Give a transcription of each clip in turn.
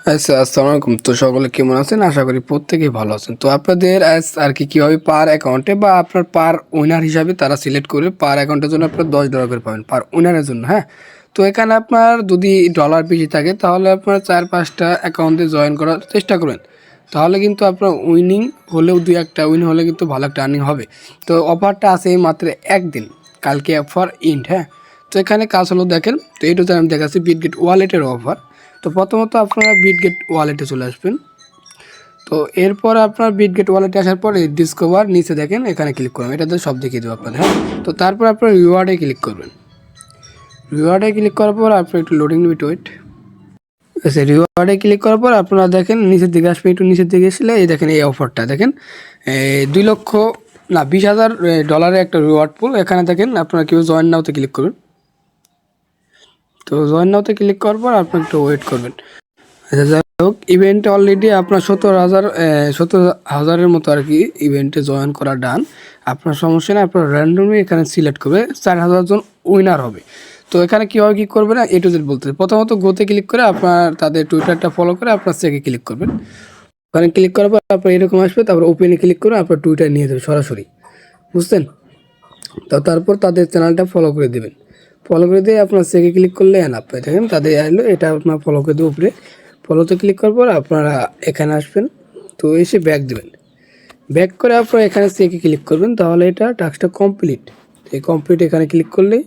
আচ্ছা, আসসালামু আলাইকুম। তো সকলে কেমন আছেন? আশা করি প্রত্যেকেই ভালো আছেন। তো আপনাদের আজ আর কি কিভাবে পার অ্যাকাউন্টে বা আপনার পার উইনার হিসাবে তারা সিলেক্ট করে পার অ্যাকাউন্টের জন্য আপনার $10 করে পাবেন পার উইনারের জন্য, হ্যাঁ? তো এখানে আপনার যদি ডলার বেশি থাকে তাহলে আপনার 4-5টা অ্যাকাউন্টে জয়েন করার চেষ্টা করবেন। তাহলে কিন্তু আপনার উইনিং হলেও 2-1টা উইন হলে কিন্তু ভালো একটা আর্নিং হবে। তো অফারটা আছে এই মাত্র 1 দিন। কালকে অফার এন্ড, হ্যাঁ? তো এখানে কাজ হলো দেখেন, তো এইটাতে আমি দেখাচ্ছি বিটগেট ওয়ালেটের অফার। তো প্রথমত আপনারা বিটগেট ওয়ালেটে চলে আসবেন। তো এরপর আপনার বিটগেট ওয়ালেটে আসার পরে ডিসকভার নিচে দেখেন এখানে ক্লিক করবেন, এটাতে সব দেখিয়ে দেবো আপনাদের, হ্যাঁ? তো তারপর আপনার রিওয়ার্ডে ক্লিক করবেন। রিওয়ার্ডে ক্লিক করার পর আপনার একটু লোডিং নিবে, ওয়েট। আচ্ছা, রিওয়ার্ডে ক্লিক করার পর আপনারা দেখেন নিচের দিকে আসবে, একটু নিচের দিকে আসলে এই দেখেন এই অফারটা দেখেন, 2 লক্ষ না $20,000 একটা রিওয়ার্ড পুল। এখানে দেখেন আপনারা কেউ জয়েন নাওতে ক্লিক করবেন। তো জয়েন নাওতে ক্লিক করার পর আপনি একটু ওয়েট করবেন। আচ্ছা, যাই হোক, ইভেন্টে অলরেডি আপনার 70,000 মতো আর কি ইভেন্টে জয়েন করা ডান। আপনার সমস্যা নেই, আপনার র্যান্ডমলি এখানে সিলেক্ট করবে, 4,000 জন উইনার হবে। তো এখানে কীভাবে কী করবে না, A to Z বলতে প্রথমত গোতে ক্লিক করে আপনার তাদের টুইটারটা ফলো করে আপনার চেকে ক্লিক করবেন। ওখানে ক্লিক করার পর আপনার এরকম আসবে, তারপর ওপেনে ক্লিক করে আপনার টুইটার নিয়ে যাবে সরাসরি, বুঝছেন? তো তারপর তাদের চ্যানেলটা ফলো করে দেবেন। ফলো করে দিয়ে আপনার চেকে ক্লিক করলে এনাফ। দেখেন তাদের আসলো, এটা আপনার ফলো করে দেবে উপরে। ফলোতে ক্লিক করার পর আপনারা এখানে আসবেন। তো এসে ব্যাক দেবেন। ব্যাক করে আপনারা এখানে চেকে ক্লিক করবেন, তাহলে এটা টাস্কটা কমপ্লিট। এই কমপ্লিট এখানে ক্লিক করলেই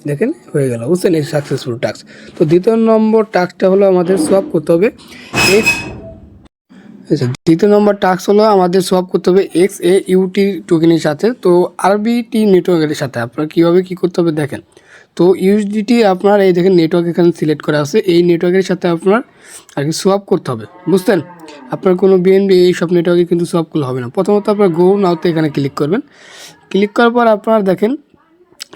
দেখেন হয়ে গেল, বুঝছেন? এই সাকসেসফুল টাস্ক। তো দ্বিতীয় নম্বর টাস্কটা হলো আমাদের সোয়াপ করতে হবে আচ্ছা, দ্বিতীয় নম্বর টাস্ক হলো আমাদের সোয়াপ করতে হবে XAUT টোকেনের সাথে। তো আরবিটি নেটওয়ার্কের সাথে আপনার কীভাবে কী করতে হবে দেখেন। তো ইউএসডিটি আপনার এই দেখেন নেটওয়ার্ক এখানে সিলেক্ট করা আছে, এই নেটওয়ার্কের সাথে আপনার আর কি সোয়াপ করতে হবে, বুঝছেন? আপনার কোনো বিএনবি এই সব নেটওয়ার্কে কিন্তু সোয়াপ করলে হবে না। প্রথমত আপনার গো নাওতে এখানে ক্লিক করবেন। ক্লিক করার পর আপনার দেখেন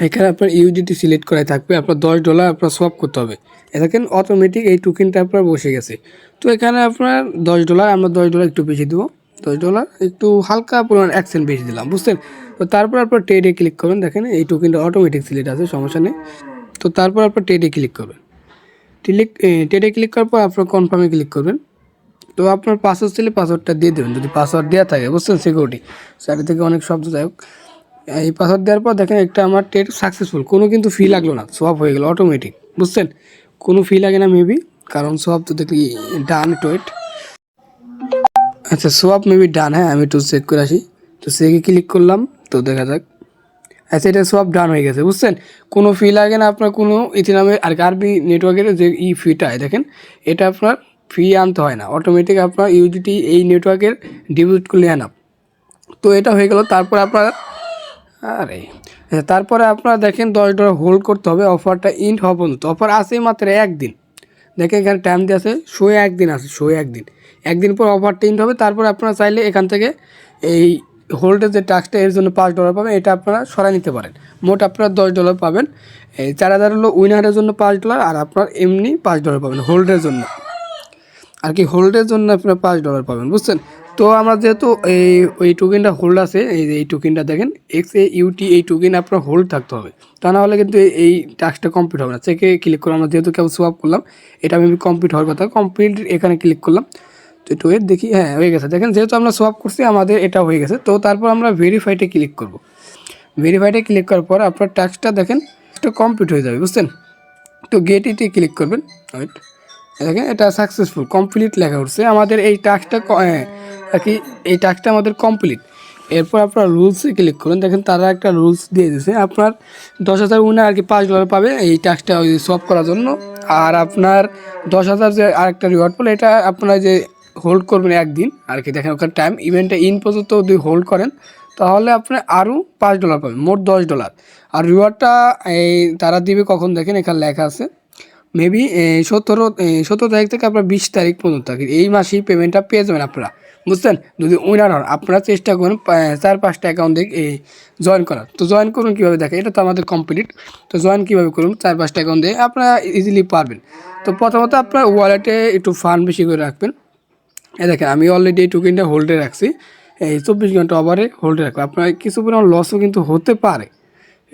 এখানে আপনার ইউজিটি সিলেক্ট করাই থাকবে, আপনার $10 আপনার সোয়াপ করতে হবে। এ দেখেন অটোমেটিক এই টোকেনটা আপনার বসে গেছে। তো এখানে আপনার $10, আমরা $10 একটু বেশি দেবো, $10 একটু হালকা পরিমাণ 1 সেন্ট বেশি দিলাম, বুঝছেন? তো তারপর আপনার ট্রেডে ক্লিক করবেন, দেখেন এই টোকেনটা অটোমেটিক সিলেক্ট আছে, সমস্যা নেই। তো তারপর আপনার ট্রেডে ক্লিক করবেন। ট্রেডে ক্লিক করার পর আপনার কনফার্মে ক্লিক করবেন। তো আপনার পাসওয়ার্ড ছিল পাসওয়ার্ডটা দিয়ে দেবেন, যদি পাসওয়ার্ড দেওয়া থাকে, বুঝছেন? সিকিউরিটি সাইড থেকে অনেক শব্দ, যাই হোক। এই পাসওয়ার্ড দেওয়ার পর দেখেন একটা আমার ট্রেড সাকসেসফুল, কোনো কিন্তু ফি লাগলো না, সোয়াপ হয়ে গেল অটোমেটিক, বুঝছেন? কোনো ফি লাগে না মেবি, কারণ সোয়াপ তো দেখি ডান। টোয়েট, আচ্ছা, সোয়াপ মেবি ডান, হ্যাঁ আমি একটু চেক করে আসি। তো সেকে ক্লিক করলাম, তো দেখা যাক। আচ্ছা, এটা সোয়াপ ডান হয়ে গেছে, বুঝছেন? কোনো ফি লাগে না আপনার, কোনো ইথিনামে আর আরবি নেটওয়ার্কের যে ফিটা দেখেন, এটা আপনার ফি আনতে হয় না, অটোমেটিক আপনার ইউজিটি এই নেটওয়ার্কের ডিপোজিট করলে আনা। তো এটা হয়ে গেল। তারপর আপনার আরে তারপরে আপনারা দেখেন $10 হোল্ড করতে হবে অফারটা ইন্ড হওয়া পর্যন্ত। অফার আছে মাত্র 1 দিন, দেখেন এখানে টাইম দিয়ে আছে, শো 1 দিন আছে, শো 1 দিন। 1 দিন পর অফারটা ইন্ড হবে। তারপর আপনারা চাইলে এখান থেকে এই হোল্ডের যে টাস্কটা এর জন্য $5 পাবেন, এটা আপনারা সরাই নিতে পারেন। মোট আপনারা $10 পাবেন। এই 4,000 হলো উইনারের জন্য $5, আর আপনার এমনি $5 পাবেন হোল্ডের জন্য আর কি, হোল্ডের জন্য আপনারা $5 পাবেন, বুঝছেন? তো আমরা যেহেতু ওই টোকেনটা হোল্ড আছে, এই টোকেনটা দেখেন XAUT, এই টোকেন আপনার হোল্ড থাকতে হবে, তা না হলে কিন্তু এই টাস্কটা কমপ্লিট হবে না। চেকে ক্লিক করে আমরা যেহেতু কেউ সোয়াপ করলাম, এটা আমি কমপ্লিট হওয়ার কথা, কমপ্লিট এখানে ক্লিক করলাম। তো একটু ওয়েট দেখি, হ্যাঁ হয়ে গেছে। দেখেন যেহেতু আমরা সোয়াপ করছি আমাদের এটা হয়ে গেছে। তো তারপর আমরা ভেরিফাইতে ক্লিক করব। ভেরিফাইতে ক্লিক করার পর আপনার টাস্কটা দেখেন এটা কমপ্লিট হয়ে যাবে, বুঝছেন? তো গেট ইটে ক্লিক করবেন, ওয়েট। দেখেন এটা সাকসেসফুল কমপ্লিট লেখা উঠছে আমাদের এই টাস্কটা আর কি, এই টাস্কটা আমাদের কমপ্লিট। এরপর আপনার রুলসে ক্লিক করুন, দেখেন তারা একটা রুলস দিয়ে দিয়েছে, আপনার 10,000 উইনার আর কি $5 পাবে এই টাস্কটা সলভ করার জন্য। আর আপনার 10,000 যে আরেকটা রিওয়ার্ড পেলে, এটা আপনারা যে হোল্ড করবেন 1 দিন আর কি, দেখেন ওখানে টাইম ইভেন্টটা ইন পর্যন্ত যদি হোল্ড করেন তাহলে আপনি আরও $5 পাবেন, মোট $10। আর রিওয়ার্ডটা এই তারা দিবে কখন দেখেন এখানে লেখা আছে, মেবি 17 তারিখ থেকে আপনার 20 তারিখ পর্যন্ত আর কি, এই মাসেই পেমেন্টটা পেয়ে যাবেন আপনারা, বুঝছেন? যদি উইনার হন আপনারা চেষ্টা করুন 4-5টা অ্যাকাউন্ট দিয়ে জয়েন করার। তো জয়েন করুন কীভাবে দেখেন, এটা তো আমাদের কমপ্লিট। তো জয়েন কীভাবে করুন, 4-5টা অ্যাকাউন্ট দিয়ে আপনারা ইজিলি পারবেন। তো প্রথমত আপনার ওয়ালেটে একটু ফান্ড বেশি করে রাখবেন। দেখেন আমি অলরেডি এই টোকেনটা হোল্ডে রাখছি, এই 24 ঘন্টা ওভারে হোল্ডে রাখবো। আপনার কিছু পরিমাণ লসও কিন্তু হতে পারে,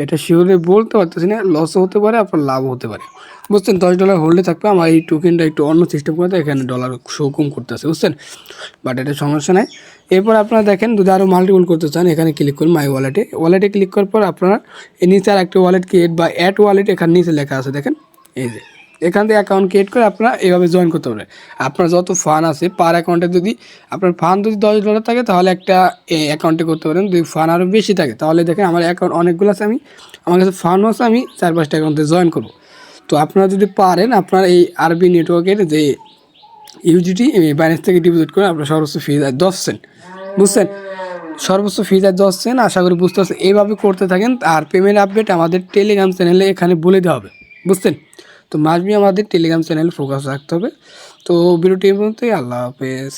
এটা শিওরে বলতে পারতেছি না, লসও হতে পারে আপনার লাভও হতে পারে, বুঝছেন। $10 হোল্ডে থাকবে। আমার এই টোকেনটা একটু অন্য সিস্টেম করে দেয়, এখানে ডলার শো কম করতেছে, বুঝছেন, বাট এটা সমস্যা নাই। এরপর আপনারা দেখেন যদি আরও মাল্টিপল করতে চান এখানে ক্লিক করুন মাই ওয়ালেটে ক্লিক করার পর আপনারা এই নিচে আর একটা ওয়ালেট ক্রিয়েট বা অ্যাড ওয়ালেট এখানে নিচে লেখা আছে দেখেন, এই যে এখান থেকে অ্যাকাউন্ট ক্রিয়েট করে আপনারা এইভাবে জয়েন করতে পারেন। আপনার যত ফান্ড আছে পার অ্যাকাউন্টে যদি আপনার ফান্ড যদি $10 থাকে তাহলে একটা অ্যাকাউন্টে করতে পারেন, যদি ফান্ড আরও বেশি থাকে তাহলে দেখেন আমার অ্যাকাউন্ট অনেকগুলো আছে, আমার কাছে ফান্ড আছে, আমি 4-5টা অ্যাকাউন্টে জয়েন করবো। তো আপনারা যদি পারেন আপনার এই আরবি নেটওয়ার্কের যে ইউজিটি বাইন্যান্স থেকে ডিপোজিট করে আপনার সর্বোচ্চ ফি যায় 10 সেন্ট, বুঝছেন, সর্বোচ্চ ফি যায় 10 সেন্ট। আশা করি বুঝতে পারছেন, এইভাবে করতে থাকেন। আর পেমেন্ট আপডেট আমাদের টেলিগ্রাম চ্যানেলে এখানে বলে দেওয়া হবে, বুঝছেন। তো মাসবি আমাদের টেলিগ্রাম চ্যানেলে ফোকাস রাখতে হবে। তো ভিডিওটি এই পর্যন্তই, আল্লাহ হাফেজ।